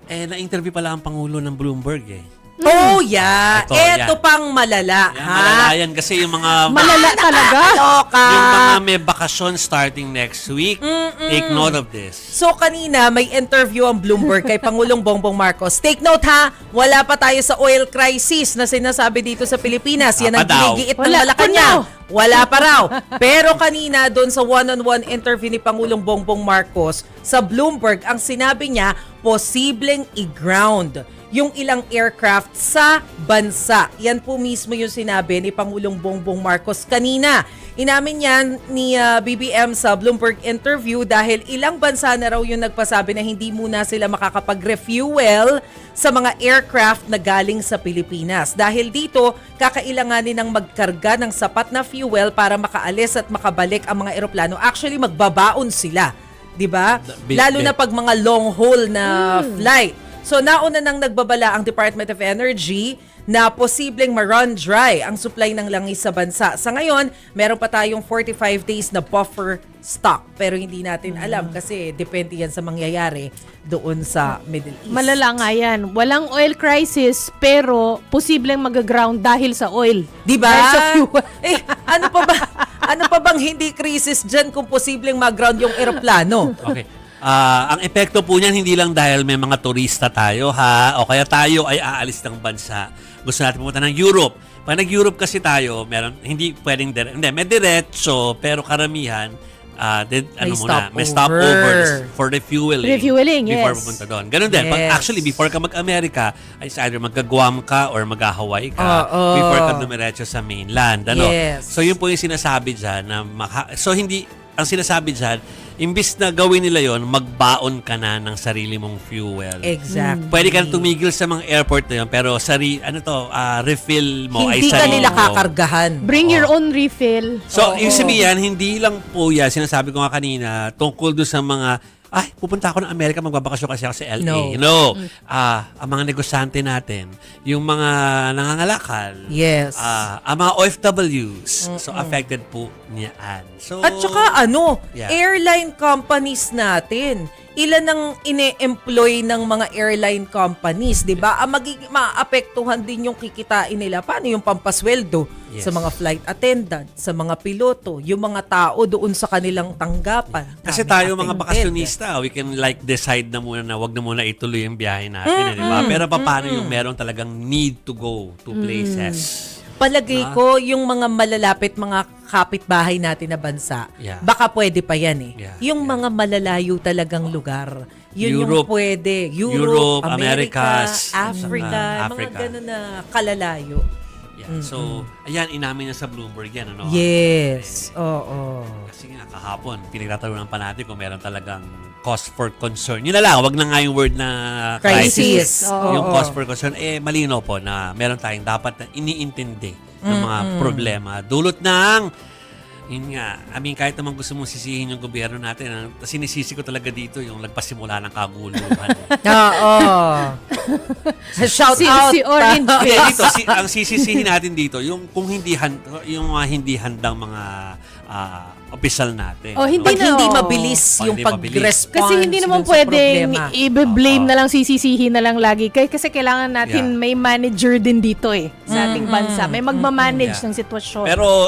Na-interview pala ang Pangulo ng Bloomberg eh. Oh, yeah. yan. Eto pang malala. Yan, malala yan kasi yung mga... Malala talaga. Loka. Yung mga may bakasyon starting next week, take note of this. So kanina may interview ang Bloomberg kay Pangulong Bongbong Marcos. Take note ha, wala pa tayo sa oil crisis na sinasabi dito sa Pilipinas. Yan ang ginigiit ng Wala Malacanang. pa Wala pa raw. Pero kanina doon sa one-on-one interview ni Pangulong Bongbong Marcos sa Bloomberg, ang sinabi niya, posibleng i-ground yung ilang aircraft sa bansa. Yan po mismo yung sinabi ni Pangulong Bongbong Marcos kanina. Inamin yan ni BBM sa Bloomberg interview dahil ilang bansa na raw yung nagpasabi na hindi muna sila makakapag-refuel sa mga aircraft na galing sa Pilipinas. Dahil dito, kakailanganin ng magkarga ng sapat na fuel para makaalis at makabalik ang mga eroplano. Actually, magbabaon sila. 'Di ba? Lalo na pag mga long haul na flight. So nauna nang nagbabala ang Department of Energy na posibleng ma-run dry ang supply ng langis sa bansa. Sa ngayon, meron pa tayong 45 days na buffer stock. Pero hindi natin alam kasi depende yan sa mangyayari doon sa Middle East. Malala nga yan. Walang oil crisis pero posibleng mag-ground dahil sa oil. Diba? Dahil sa fuel. Ano pa ba? Ano pa bang hindi crisis dyan kung posibleng mag-ground yung eroplano? Okay. Ang epekto po niyan hindi lang dahil may mga turista tayo o kaya tayo ay aalis ng bansa. Gusto natin pumunta ng Europe. Pag nag-Europe kasi tayo, hindi pwedeng may diretso pero karamihan may stopover for refueling. Refueling, before yes. pupunta doon. Ganun din. Yes. Actually, before ka mag-Amerika, ay either mag-Guam ka or mag-Hawaii ka before ka dumiretso sa mainland. Yes. So yun po yung sinasabi dyan na ang sinasabi dyan, imbis na gawin nila yon, magbaon ka na ng sarili mong fuel. Exactly. Pwede ka na tumigil sa mga airport na yun, pero refill mo ay Hindi ka sarili nila mo. kakargahan. Bring your own refill. So, yung sabihin, hindi lang po yan, sinasabi ko nga kanina, tungkol doon sa mga, pupunta ako ng Amerika, magbabakasyon kasi ako sa LA. No. Ang mga negosyante natin, yung mga nangangalakal, Yes. ang mga OFWs, so affected po niyaan. So, At saka Yeah. airline companies natin, ilan ang ine-employ ng mga airline companies, 'di ba? Ang maapektuhan din yung kikitain nila. Paano yung pampasweldo Yes. sa mga flight attendant, sa mga piloto, yung mga tao doon sa kanilang tanggapan? kasi Daming tayo mga affected. bakasyonista, we can decide na muna na wag na muna ituloy yung biyahe natin, di ba? Pero paano yung meron talagang need to go to places? Palagay ko yung mga malalapit, mga kapitbahay natin na bansa, Yeah. baka pwede pa yan eh. Yeah, Yung mga malalayo talagang lugar, yun Europe, yung pwede. Europe, America, Americas, Africa, Africa. mga ganun na kalalayo. Yeah. So, ayan, inamin niya sa Bloomberg yan, ano? Yes. Oo. Kasi nga, kahapon, pinagtatalunan pa natin kung meron talagang cause for concern. Yun na lang, wag na nga yung word na Crisis. Oo. Yung cause for concern, malinaw po na meron tayong dapat na iniintindi ng mga problema. Dulot ng, yun nga, kahit naman gusto mong sisihin yung gobyerno natin, sinisisi ko talaga dito yung nagpasimula ng kaguluhan. Oo. Shout out. Si Orange Hindi, Face. dito, ang sisisihin natin dito, yung kung yung mga hindi handang mga opisyal natin. Hindi Pag na, hindi oo. mabilis Pag yung hindi mabilis. pag-response Kasi hindi naman dun sa pwedeng problema. i-blame na lang, sisisihin na lang lagi. Kasi kailangan natin Yeah. may manager din dito sa ating bansa. May magmamanage Yeah. ng sitwasyon. Pero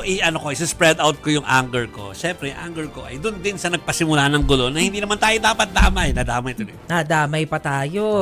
spread out ko yung anger ko. Siyempre, anger ko ay doon din sa nagpasimula ng gulo na hindi naman tayo dapat damay. Nadamay tuloy. Nadamay pa tayo.